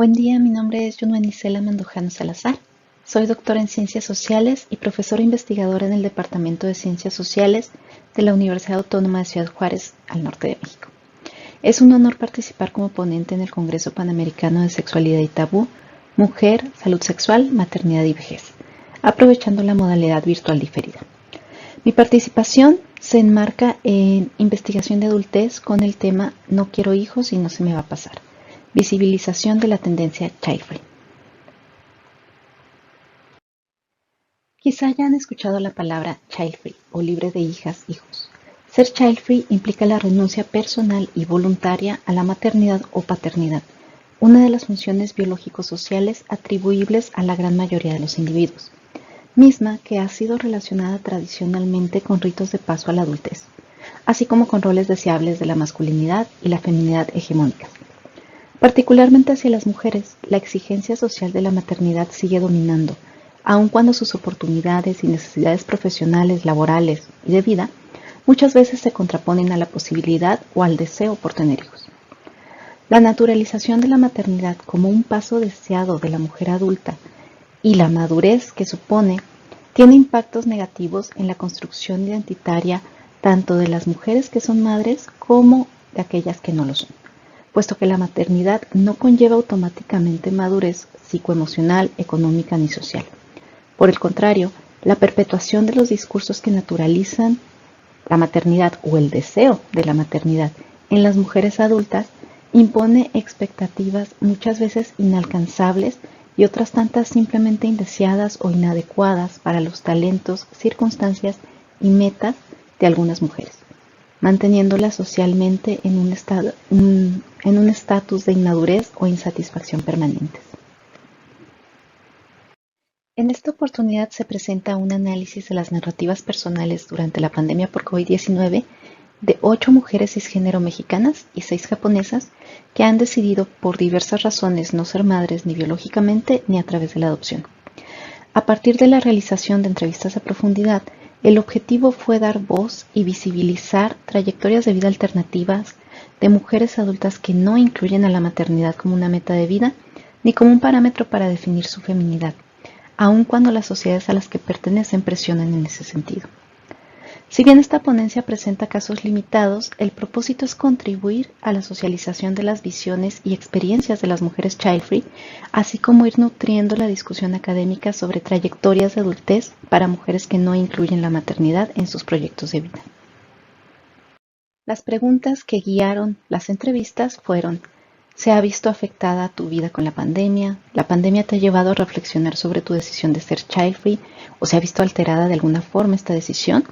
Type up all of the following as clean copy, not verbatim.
Buen día, mi nombre es Yunuenicela Mandujano Salazar. Soy doctora en Ciencias Sociales y profesora investigadora en el Departamento de Ciencias Sociales de la Universidad Autónoma de Ciudad Juárez, al norte de México. Es un honor participar como ponente en el Congreso Panamericano de Sexualidad y Tabú, Mujer, Salud Sexual, Maternidad y Vejez, aprovechando la modalidad virtual diferida. Mi participación se enmarca en investigación de adultez con el tema No quiero hijos y no se me va a pasar. Visibilización de la tendencia child free. Quizá hayan escuchado la palabra child free o libre de hijas, hijos. Ser child free implica la renuncia personal y voluntaria a la maternidad o paternidad, una de las funciones biológico-sociales atribuibles a la gran mayoría de los individuos, misma que ha sido relacionada tradicionalmente con ritos de paso a la adultez, así como con roles deseables de la masculinidad y la feminidad hegemónicas. Particularmente hacia las mujeres, la exigencia social de la maternidad sigue dominando, aun cuando sus oportunidades y necesidades profesionales, laborales y de vida muchas veces se contraponen a la posibilidad o al deseo por tener hijos. La naturalización de la maternidad como un paso deseado de la mujer adulta y la madurez que supone tiene impactos negativos en la construcción identitaria tanto de las mujeres que son madres como de aquellas que no lo son, puesto que la maternidad no conlleva automáticamente madurez psicoemocional, económica ni social. Por el contrario, la perpetuación de los discursos que naturalizan la maternidad o el deseo de la maternidad en las mujeres adultas impone expectativas muchas veces inalcanzables y otras tantas simplemente indeseadas o inadecuadas para los talentos, circunstancias y metas de algunas mujeres, manteniéndolas socialmente en un estatus de inmadurez o insatisfacción permanentes. En esta oportunidad se presenta un análisis de las narrativas personales durante la pandemia por COVID-19 de 8 mujeres cisgénero mexicanas y 6 japonesas que han decidido por diversas razones no ser madres ni biológicamente ni a través de la adopción. A partir de la realización de entrevistas a profundidad, el objetivo fue dar voz y visibilizar trayectorias de vida alternativas de mujeres adultas que no incluyen a la maternidad como una meta de vida ni como un parámetro para definir su feminidad, aun cuando las sociedades a las que pertenecen presionan en ese sentido. Si bien esta ponencia presenta casos limitados, el propósito es contribuir a la socialización de las visiones y experiencias de las mujeres child free, así como ir nutriendo la discusión académica sobre trayectorias de adultez para mujeres que no incluyen la maternidad en sus proyectos de vida. Las preguntas que guiaron las entrevistas fueron: ¿se ha visto afectada tu vida con la pandemia? ¿La pandemia te ha llevado a reflexionar sobre tu decisión de ser child free? ¿O se ha visto alterada de alguna forma esta decisión?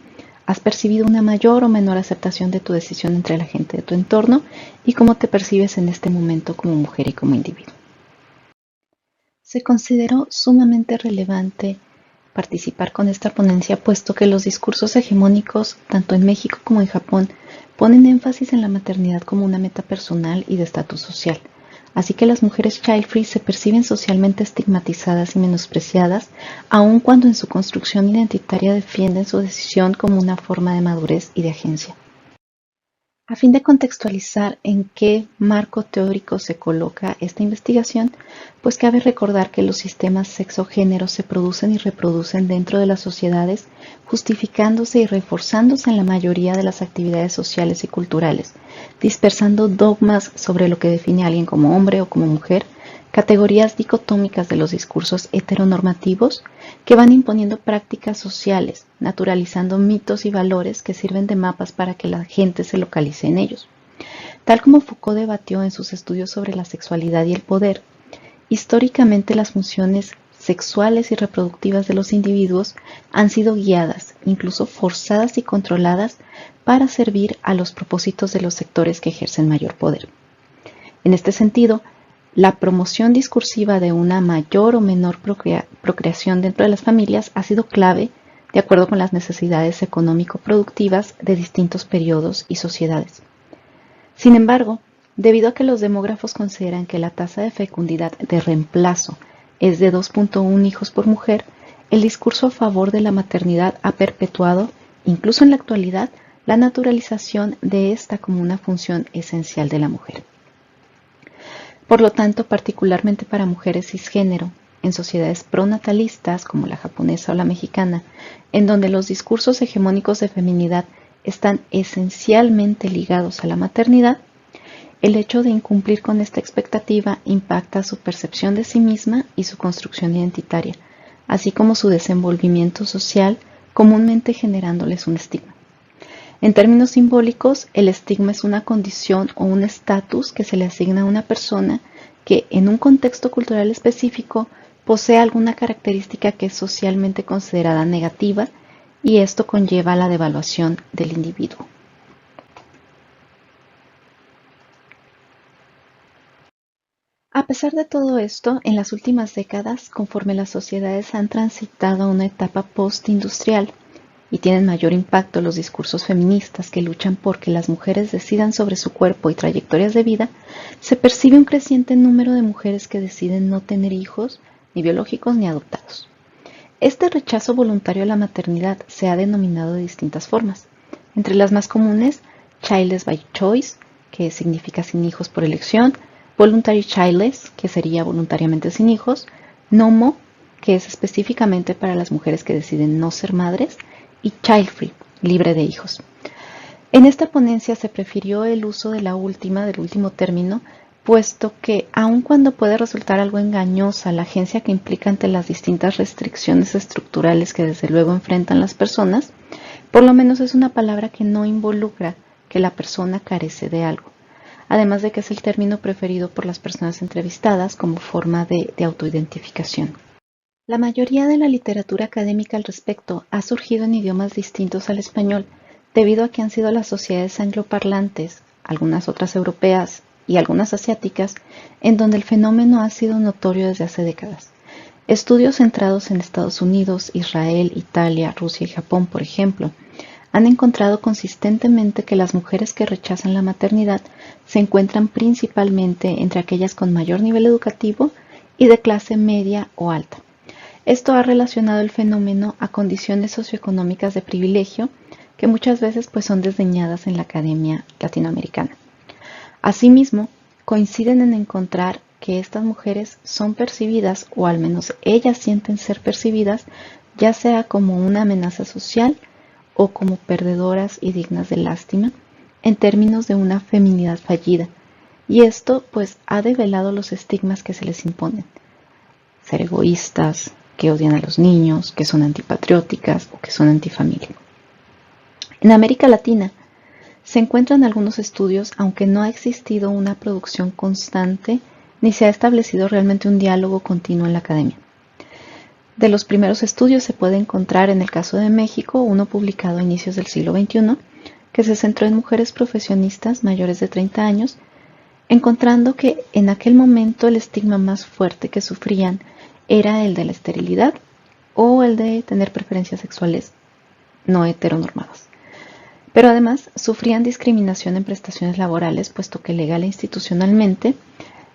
¿Has percibido una mayor o menor aceptación de tu decisión entre la gente de tu entorno? ¿Y cómo te percibes en este momento como mujer y como individuo? Se consideró sumamente relevante participar con esta ponencia, puesto que los discursos hegemónicos, tanto en México como en Japón, ponen énfasis en la maternidad como una meta personal y de estatus social. Así que las mujeres child free se perciben socialmente estigmatizadas y menospreciadas, aun cuando en su construcción identitaria defienden su decisión como una forma de madurez y de agencia. A fin de contextualizar en qué marco teórico se coloca esta investigación, pues cabe recordar que los sistemas sexo-género se producen y reproducen dentro de las sociedades, justificándose y reforzándose en la mayoría de las actividades sociales y culturales, dispersando dogmas sobre lo que define a alguien como hombre o como mujer, categorías dicotómicas de los discursos heteronormativos que van imponiendo prácticas sociales, naturalizando mitos y valores que sirven de mapas para que la gente se localice en ellos. Tal como Foucault debatió en sus estudios sobre la sexualidad y el poder, históricamente las funciones sexuales y reproductivas de los individuos han sido guiadas, incluso forzadas y controladas para servir a los propósitos de los sectores que ejercen mayor poder. En este sentido, la promoción discursiva de una mayor o menor procreación dentro de las familias ha sido clave de acuerdo con las necesidades económico-productivas de distintos periodos y sociedades. Sin embargo, debido a que los demógrafos consideran que la tasa de fecundidad de reemplazo es de 2.1 hijos por mujer, el discurso a favor de la maternidad ha perpetuado, incluso en la actualidad, la naturalización de esta como una función esencial de la mujer. Por lo tanto, particularmente para mujeres cisgénero, en sociedades pronatalistas como la japonesa o la mexicana, en donde los discursos hegemónicos de feminidad están esencialmente ligados a la maternidad, el hecho de incumplir con esta expectativa impacta su percepción de sí misma y su construcción identitaria, así como su desenvolvimiento social, comúnmente generándoles un estigma. En términos simbólicos, el estigma es una condición o un estatus que se le asigna a una persona que, en un contexto cultural específico, posee alguna característica que es socialmente considerada negativa, y esto conlleva la devaluación del individuo. A pesar de todo esto, en las últimas décadas, conforme las sociedades han transitado a una etapa postindustrial y tienen mayor impacto los discursos feministas que luchan por que las mujeres decidan sobre su cuerpo y trayectorias de vida, se percibe un creciente número de mujeres que deciden no tener hijos, ni biológicos ni adoptados. Este rechazo voluntario a la maternidad se ha denominado de distintas formas. Entre las más comunes, childless by choice, que significa sin hijos por elección, voluntary childless, que sería voluntariamente sin hijos, NOMO, que es específicamente para las mujeres que deciden no ser madres, y child free, libre de hijos. En esta ponencia se prefirió el uso del último término, puesto que, aun cuando puede resultar algo engañosa la agencia que implica ante las distintas restricciones estructurales que desde luego enfrentan las personas, por lo menos es una palabra que no involucra que la persona carece de algo, además de que es el término preferido por las personas entrevistadas como forma de autoidentificación. La mayoría de la literatura académica al respecto ha surgido en idiomas distintos al español, debido a que han sido las sociedades angloparlantes, algunas otras europeas y algunas asiáticas, en donde el fenómeno ha sido notorio desde hace décadas. Estudios centrados en Estados Unidos, Israel, Italia, Rusia y Japón, por ejemplo, han encontrado consistentemente que las mujeres que rechazan la maternidad se encuentran principalmente entre aquellas con mayor nivel educativo y de clase media o alta. Esto ha relacionado el fenómeno a condiciones socioeconómicas de privilegio que muchas veces son desdeñadas en la academia latinoamericana. Asimismo, coinciden en encontrar que estas mujeres son percibidas, o al menos ellas sienten ser percibidas, ya sea como una amenaza social o como perdedoras y dignas de lástima, en términos de una feminidad fallida, y esto ha develado los estigmas que se les imponen: ser egoístas, que odian a los niños, que son antipatrióticas o que son antifamilia. En América Latina se encuentran algunos estudios, aunque no ha existido una producción constante ni se ha establecido realmente un diálogo continuo en la academia. De los primeros estudios se puede encontrar en el caso de México uno publicado a inicios del siglo XXI que se centró en mujeres profesionistas mayores de 30 años, encontrando que en aquel momento el estigma más fuerte que sufrían era el de la esterilidad o el de tener preferencias sexuales no heteronormadas. Pero además sufrían discriminación en prestaciones laborales, puesto que legal e institucionalmente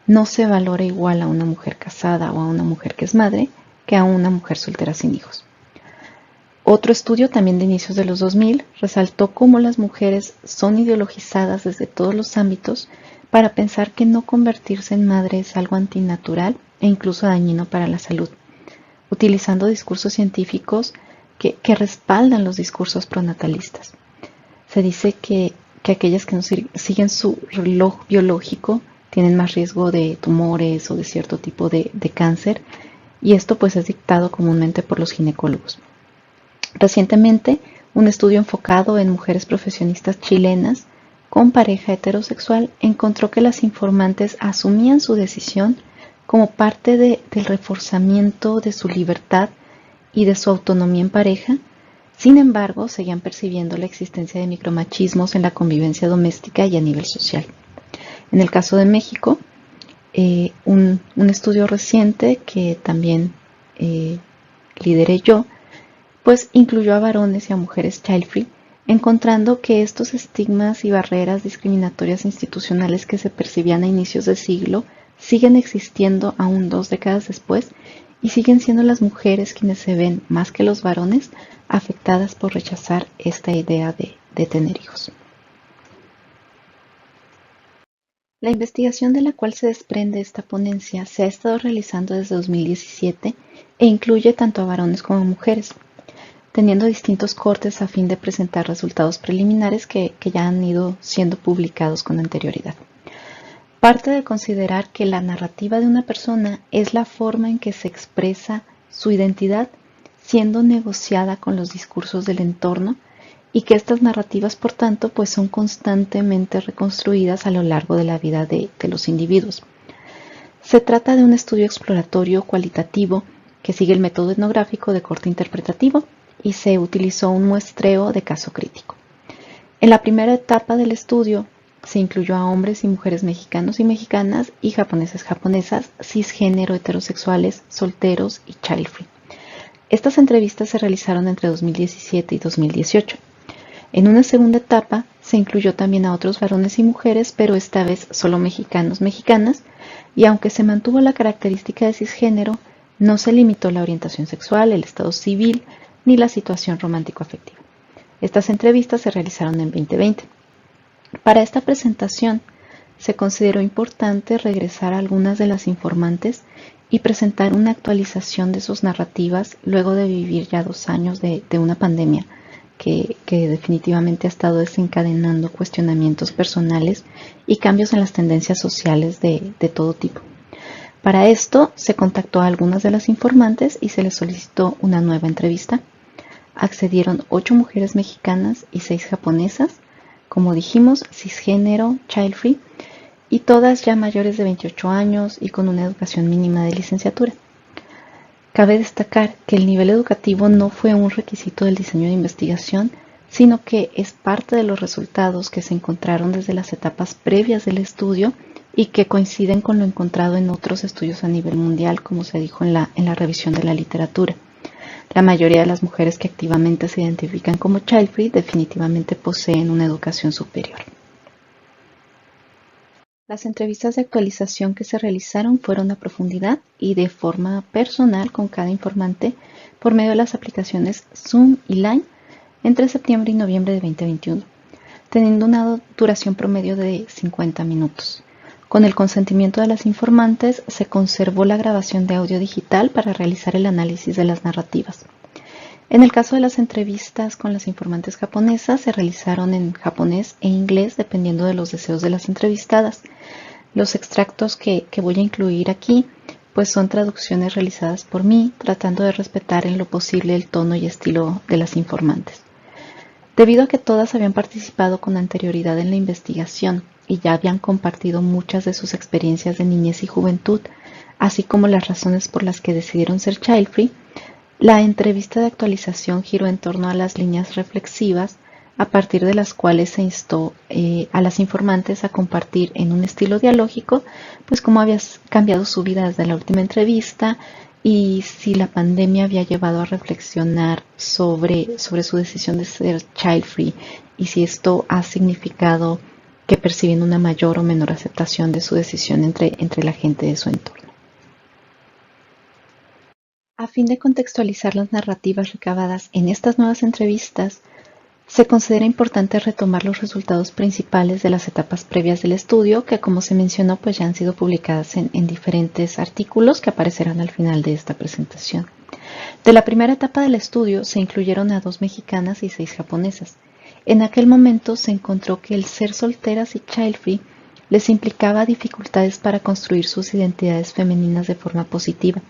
no se valora igual a una mujer casada o a una mujer que es madre que a una mujer soltera sin hijos. Otro estudio, también de inicios de los 2000, resaltó cómo las mujeres son ideologizadas desde todos los ámbitos para pensar que no convertirse en madre es algo antinatural e incluso dañino para la salud, utilizando discursos científicos que respaldan los discursos pronatalistas. Se dice que aquellas que no siguen su reloj biológico tienen más riesgo de tumores o de cierto tipo de cáncer, y esto es dictado comúnmente por los ginecólogos. Recientemente, un estudio enfocado en mujeres profesionistas chilenas con pareja heterosexual encontró que las informantes asumían su decisión como parte del reforzamiento de su libertad y de su autonomía en pareja. Sin embargo, seguían percibiendo la existencia de micromachismos en la convivencia doméstica y a nivel social. En el caso de México, un estudio reciente que también lideré yo, incluyó a varones y a mujeres child free, encontrando que estos estigmas y barreras discriminatorias institucionales que se percibían a inicios de siglo siguen existiendo aún 2 décadas después, y siguen siendo las mujeres quienes se ven, más que los varones, afectadas por rechazar esta idea de tener hijos. La investigación de la cual se desprende esta ponencia se ha estado realizando desde 2017 e incluye tanto a varones como a mujeres, teniendo distintos cortes a fin de presentar resultados preliminares que ya han ido siendo publicados con anterioridad. Parte de considerar que la narrativa de una persona es la forma en que se expresa su identidad, siendo negociada con los discursos del entorno, y que estas narrativas, por tanto, pues son constantemente reconstruidas a lo largo de la vida de los individuos. Se trata de un estudio exploratorio cualitativo que sigue el método etnográfico de corte interpretativo y se utilizó un muestreo de caso crítico. En la primera etapa del estudio se incluyó a hombres y mujeres mexicanos y mexicanas y japonesas, cisgénero, heterosexuales, solteros y child free. Estas entrevistas se realizaron entre 2017 y 2018. En una segunda etapa se incluyó también a otros varones y mujeres, pero esta vez solo mexicanos, mexicanas, y aunque se mantuvo la característica de cisgénero, no se limitó la orientación sexual, el estado civil, ni la situación romántico-afectiva. Estas entrevistas se realizaron en 2020. Para esta presentación, se consideró importante regresar a algunas de las informantes y presentar una actualización de sus narrativas luego de vivir ya 2 años de una pandemia que definitivamente ha estado desencadenando cuestionamientos personales y cambios en las tendencias sociales de todo tipo. Para esto, se contactó a algunas de las informantes y se les solicitó una nueva entrevista. Accedieron 8 mujeres mexicanas y 6 japonesas, como dijimos, cisgénero, child free, y todas ya mayores de 28 años y con una educación mínima de licenciatura. Cabe destacar que el nivel educativo no fue un requisito del diseño de investigación, sino que es parte de los resultados que se encontraron desde las etapas previas del estudio y que coinciden con lo encontrado en otros estudios a nivel mundial, como se dijo en la revisión de la literatura. La mayoría de las mujeres que activamente se identifican como child free definitivamente poseen una educación superior. Las entrevistas de actualización que se realizaron fueron a profundidad y de forma personal con cada informante por medio de las aplicaciones Zoom y Line entre septiembre y noviembre de 2021, teniendo una duración promedio de 50 minutos. Con el consentimiento de las informantes, se conservó la grabación de audio digital para realizar el análisis de las narrativas. En el caso de las entrevistas con las informantes japonesas, se realizaron en japonés e inglés dependiendo de los deseos de las entrevistadas. Los extractos que voy a incluir aquí pues son traducciones realizadas por mí, tratando de respetar en lo posible el tono y estilo de las informantes. Debido a que todas habían participado con anterioridad en la investigación y ya habían compartido muchas de sus experiencias de niñez y juventud, así como las razones por las que decidieron ser child free, la entrevista de actualización giró en torno a las líneas reflexivas, a partir de las cuales se instó a las informantes a compartir en un estilo dialógico, pues cómo había cambiado su vida desde la última entrevista y si la pandemia había llevado a reflexionar sobre su decisión de ser child free y si esto ha significado que perciben una mayor o menor aceptación de su decisión entre la gente de su entorno. A fin de contextualizar las narrativas recabadas en estas nuevas entrevistas, se considera importante retomar los resultados principales de las etapas previas del estudio, que como se mencionó, pues ya han sido publicadas en diferentes artículos que aparecerán al final de esta presentación. De la primera etapa del estudio se incluyeron a 2 mexicanas y 6 japonesas. En aquel momento se encontró que el ser solteras y child free les implicaba dificultades para construir sus identidades femeninas de forma positiva,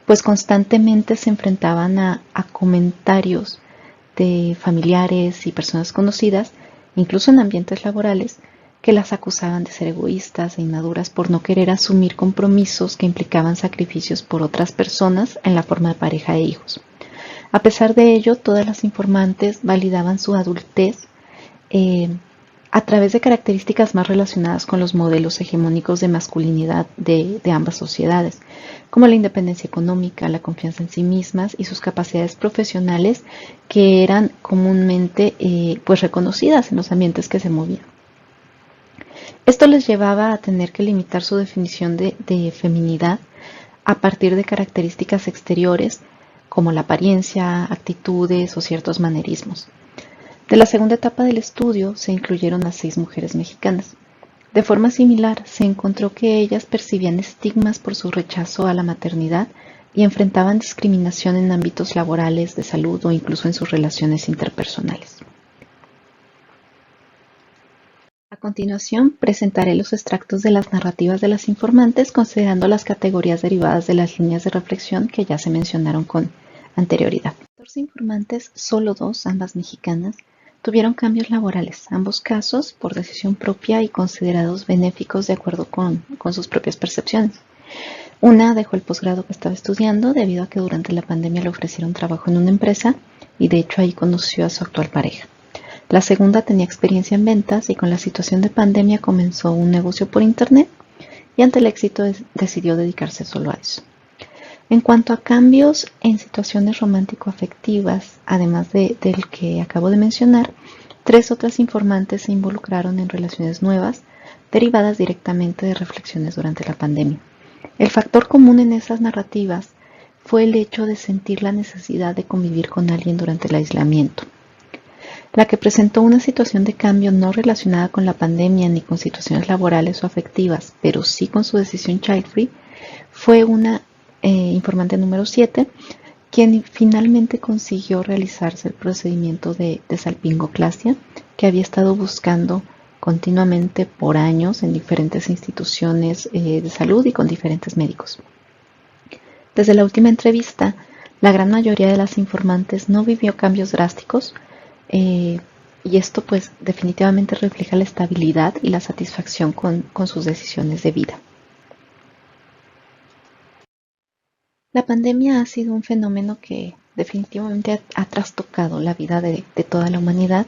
pues constantemente se enfrentaban a comentarios de familiares y personas conocidas, incluso en ambientes laborales, que las acusaban de ser egoístas e inmaduras por no querer asumir compromisos que implicaban sacrificios por otras personas en la forma de pareja e hijos. A pesar de ello, todas las informantes validaban su adultez a través de características más relacionadas con los modelos hegemónicos de masculinidad de ambas sociedades, como la independencia económica, la confianza en sí mismas y sus capacidades profesionales que eran comúnmente pues reconocidas en los ambientes que se movían. Esto les llevaba a tener que limitar su definición de feminidad a partir de características exteriores como la apariencia, actitudes o ciertos manerismos. De la segunda etapa del estudio se incluyeron a 6 mujeres mexicanas. De forma similar, se encontró que ellas percibían estigmas por su rechazo a la maternidad y enfrentaban discriminación en ámbitos laborales, de salud o incluso en sus relaciones interpersonales. A continuación, presentaré los extractos de las narrativas de las informantes considerando las categorías derivadas de las líneas de reflexión que ya se mencionaron con anterioridad. 14 informantes, solo 2, ambas mexicanas, tuvieron cambios laborales, ambos casos por decisión propia y considerados benéficos de acuerdo con sus propias percepciones. Una dejó el posgrado que estaba estudiando debido a que durante la pandemia le ofrecieron trabajo en una empresa y de hecho ahí conoció a su actual pareja. La segunda tenía experiencia en ventas y con la situación de pandemia comenzó un negocio por internet y ante el éxito decidió dedicarse solo a eso. En cuanto a cambios en situaciones romántico-afectivas, además del que acabo de mencionar, 3 otras informantes se involucraron en relaciones nuevas derivadas directamente de reflexiones durante la pandemia. El factor común en esas narrativas fue el hecho de sentir la necesidad de convivir con alguien durante el aislamiento. La que presentó una situación de cambio no relacionada con la pandemia ni con situaciones laborales o afectivas, pero sí con su decisión child-free, fue una informante número 7, quien finalmente consiguió realizarse el procedimiento de salpingoclasia que había estado buscando continuamente por años en diferentes instituciones de salud y con diferentes médicos. Desde la última entrevista, la gran mayoría de las informantes no vivió cambios drásticos, y esto pues definitivamente refleja la estabilidad y la satisfacción con sus decisiones de vida. La pandemia ha sido un fenómeno que definitivamente ha trastocado la vida de toda la humanidad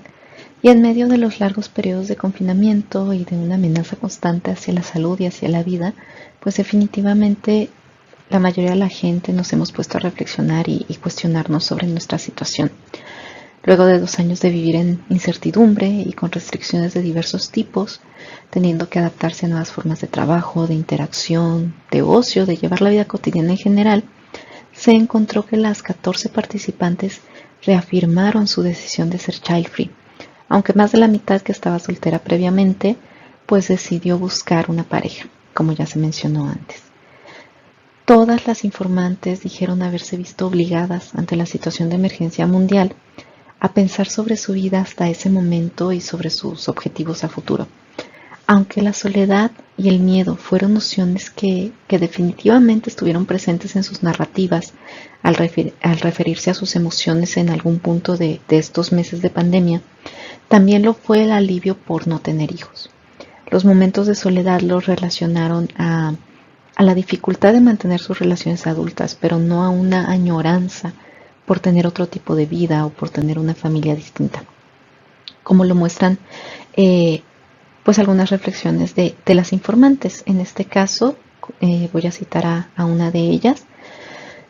y en medio de los largos periodos de confinamiento y de una amenaza constante hacia la salud y hacia la vida, pues definitivamente la mayoría de la gente nos hemos puesto a reflexionar y cuestionarnos sobre nuestra situación. Luego de 2 años de vivir en incertidumbre y con restricciones de diversos tipos, teniendo que adaptarse a nuevas formas de trabajo, de interacción, de ocio, de llevar la vida cotidiana en general, se encontró que las 14 participantes reafirmaron su decisión de ser child-free, aunque más de la mitad que estaba soltera previamente, pues decidió buscar una pareja, como ya se mencionó antes. Todas las informantes dijeron haberse visto obligadas ante la situación de emergencia mundial a pensar sobre su vida hasta ese momento y sobre sus objetivos a futuro. Aunque la soledad y el miedo fueron nociones que definitivamente estuvieron presentes en sus narrativas al referirse a sus emociones en algún punto de estos meses de pandemia, también lo fue el alivio por no tener hijos. Los momentos de soledad los relacionaron a la dificultad de mantener sus relaciones adultas, pero no a una añoranza por tener otro tipo de vida o por tener una familia distinta, como lo muestran pues algunas reflexiones de las informantes. En este caso voy a citar a una de ellas.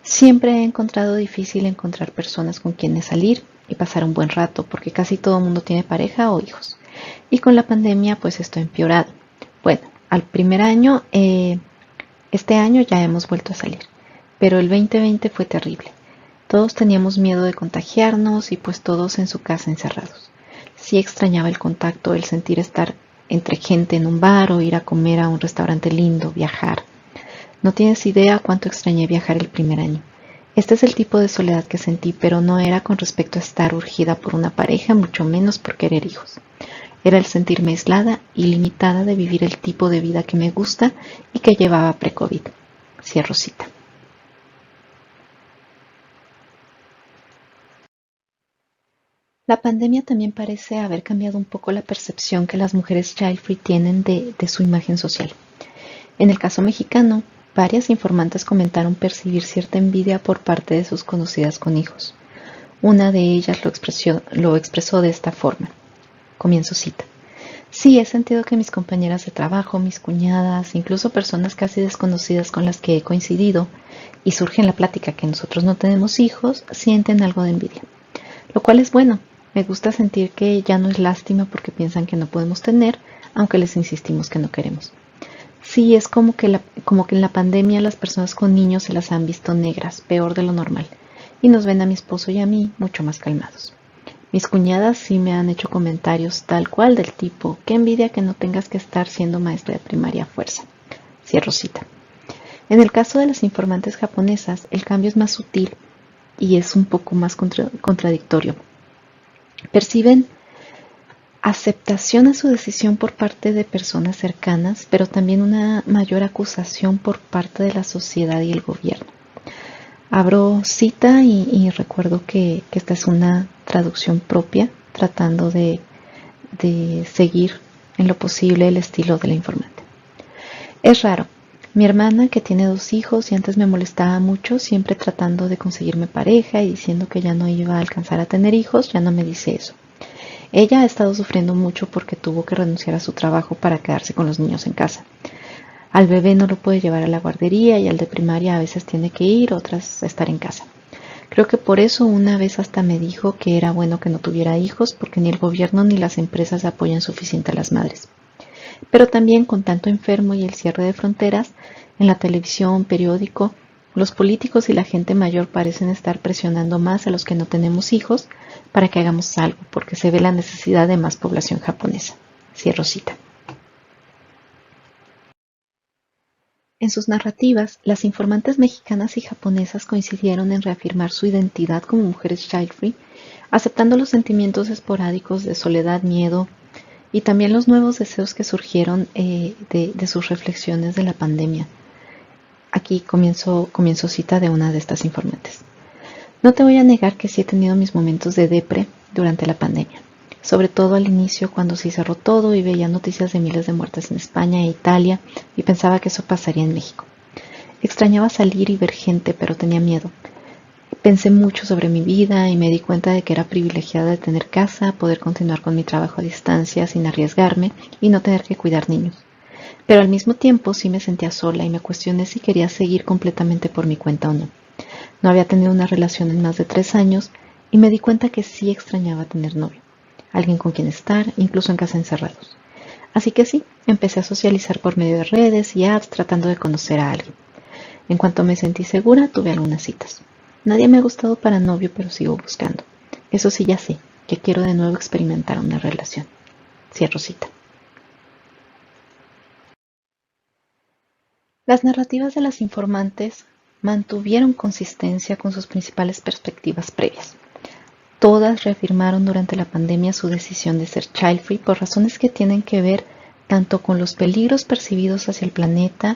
Siempre he encontrado difícil encontrar personas con quienes salir y pasar un buen rato porque casi todo el mundo tiene pareja o hijos y con la pandemia pues esto ha empeorado. Bueno, al primer año, este año ya hemos vuelto a salir, pero el 2020 fue terrible. Todos teníamos miedo de contagiarnos y pues todos en su casa encerrados. Sí extrañaba el contacto, el sentir estar entre gente en un bar o ir a comer a un restaurante lindo, viajar. No tienes idea cuánto extrañé viajar el primer año. Este es el tipo de soledad que sentí, pero no era con respecto a estar urgida por una pareja, mucho menos por querer hijos. Era el sentirme aislada y limitada de vivir el tipo de vida que me gusta y que llevaba pre-COVID. Cierro cita. La pandemia también parece haber cambiado un poco la percepción que las mujeres child-free tienen de su imagen social. En el caso mexicano, varias informantes comentaron percibir cierta envidia por parte de sus conocidas con hijos. Una de ellas lo expresó de esta forma. Comienzo cita. Sí, he sentido que mis compañeras de trabajo, mis cuñadas, incluso personas casi desconocidas con las que he coincidido, y surge en la plática que nosotros no tenemos hijos, sienten algo de envidia. Lo cual es bueno. Me gusta sentir que ya no es lástima porque piensan que no podemos tener, aunque les insistimos que no queremos. Sí, es como que en la pandemia las personas con niños se las han visto negras, peor de lo normal, y nos ven a mi esposo y a mí mucho más calmados. Mis cuñadas sí me han hecho comentarios tal cual del tipo, qué envidia que no tengas que estar siendo maestra de primaria a fuerza. Cierro cita. En el caso de las informantes japonesas, el cambio es más sutil y es un poco más contradictorio. Perciben aceptación a su decisión por parte de personas cercanas, pero también una mayor acusación por parte de la sociedad y el gobierno. Abro cita y recuerdo que esta es una traducción propia, tratando de seguir en lo posible el estilo de la informante. Es raro. Mi hermana, que tiene 2 hijos y antes me molestaba mucho, siempre tratando de conseguirme pareja y diciendo que ya no iba a alcanzar a tener hijos, ya no me dice eso. Ella ha estado sufriendo mucho porque tuvo que renunciar a su trabajo para quedarse con los niños en casa. Al bebé no lo puede llevar a la guardería y al de primaria a veces tiene que ir, otras estar en casa. Creo que por eso una vez hasta me dijo que era bueno que no tuviera hijos porque ni el gobierno ni las empresas apoyan suficiente a las madres. Pero también con tanto enfermo y el cierre de fronteras, en la televisión, periódico, los políticos y la gente mayor parecen estar presionando más a los que no tenemos hijos para que hagamos algo, porque se ve la necesidad de más población japonesa. Cierro cita. En sus narrativas, las informantes mexicanas y japonesas coincidieron en reafirmar su identidad como mujeres child-free, aceptando los sentimientos esporádicos de soledad, miedo y también los nuevos deseos que surgieron de sus reflexiones de la pandemia. Aquí comienzo cita de una de estas informantes. No te voy a negar que sí he tenido mis momentos de depre durante la pandemia, sobre todo al inicio cuando sí cerró todo y veía noticias de miles de muertes en España e Italia y pensaba que eso pasaría en México. Extrañaba salir y ver gente, pero tenía miedo. Pensé mucho sobre mi vida y me di cuenta de que era privilegiada de tener casa, poder continuar con mi trabajo a distancia sin arriesgarme y no tener que cuidar niños. Pero al mismo tiempo sí me sentía sola y me cuestioné si quería seguir completamente por mi cuenta o no. No había tenido una relación en más de 3 años y me di cuenta que sí extrañaba tener novio, alguien con quien estar, incluso en casa encerrados. Así que sí, empecé a socializar por medio de redes y apps tratando de conocer a alguien. En cuanto me sentí segura, tuve algunas citas. Nadie me ha gustado para novio, pero sigo buscando. Eso sí, ya sé, que quiero de nuevo experimentar una relación. Cierro cita. Las narrativas de las informantes mantuvieron consistencia con sus principales perspectivas previas. Todas reafirmaron durante la pandemia su decisión de ser child-free por razones que tienen que ver tanto con los peligros percibidos hacia el planeta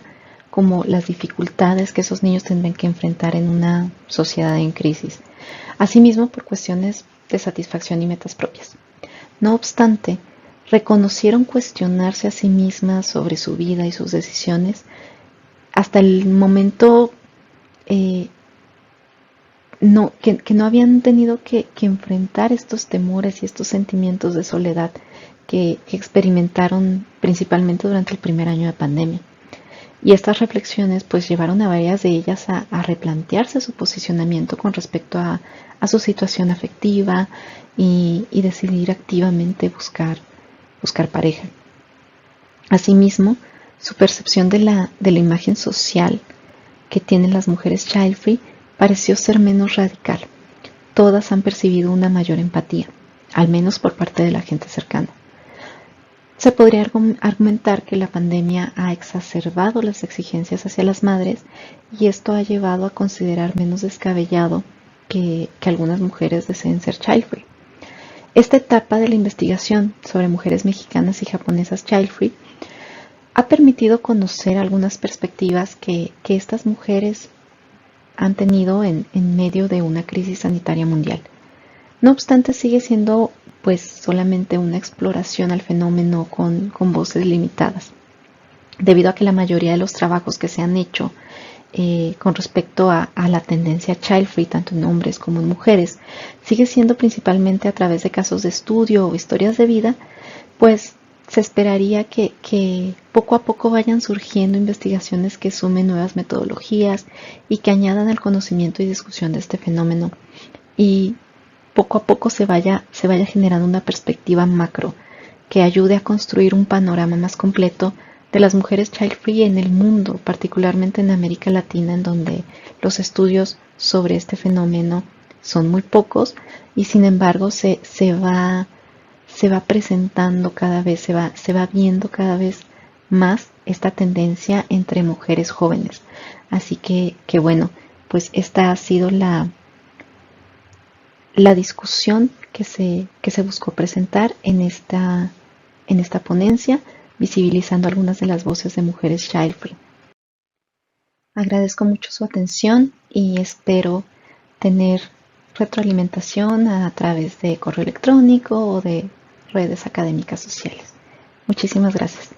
como las dificultades que esos niños tendrán que enfrentar en una sociedad en crisis. Asimismo, por cuestiones de satisfacción y metas propias. No obstante, reconocieron cuestionarse a sí mismas sobre su vida y sus decisiones hasta el momento que no habían tenido que enfrentar estos temores y estos sentimientos de soledad que experimentaron principalmente durante el primer año de pandemia. Y estas reflexiones pues llevaron a varias de ellas a replantearse su posicionamiento con respecto a su situación afectiva y decidir activamente buscar pareja. Asimismo, su percepción de la imagen social que tienen las mujeres child-free pareció ser menos radical. Todas han percibido una mayor empatía, al menos por parte de la gente cercana. Se podría argumentar que la pandemia ha exacerbado las exigencias hacia las madres y esto ha llevado a considerar menos descabellado que algunas mujeres deseen ser child-free. Esta etapa de la investigación sobre mujeres mexicanas y japonesas child-free ha permitido conocer algunas perspectivas que estas mujeres han tenido en medio de una crisis sanitaria mundial. No obstante, sigue siendo pues solamente una exploración al fenómeno con voces limitadas, debido a que la mayoría de los trabajos que se han hecho con respecto a la tendencia child-free, tanto en hombres como en mujeres, sigue siendo principalmente a través de casos de estudio o historias de vida, pues se esperaría que poco a poco vayan surgiendo investigaciones que sumen nuevas metodologías y que añadan al conocimiento y discusión de este fenómeno y poco a poco se vaya generando una perspectiva macro que ayude a construir un panorama más completo de las mujeres child-free en el mundo, particularmente en América Latina, en donde los estudios sobre este fenómeno son muy pocos y sin embargo se va presentando cada vez, se va viendo cada vez más esta tendencia entre mujeres jóvenes. Así que bueno, pues esta ha sido la discusión que se buscó presentar en esta ponencia, visibilizando algunas de las voces de mujeres child free. Agradezco mucho su atención y espero tener retroalimentación a través de correo electrónico o de redes académicas sociales. Muchísimas gracias.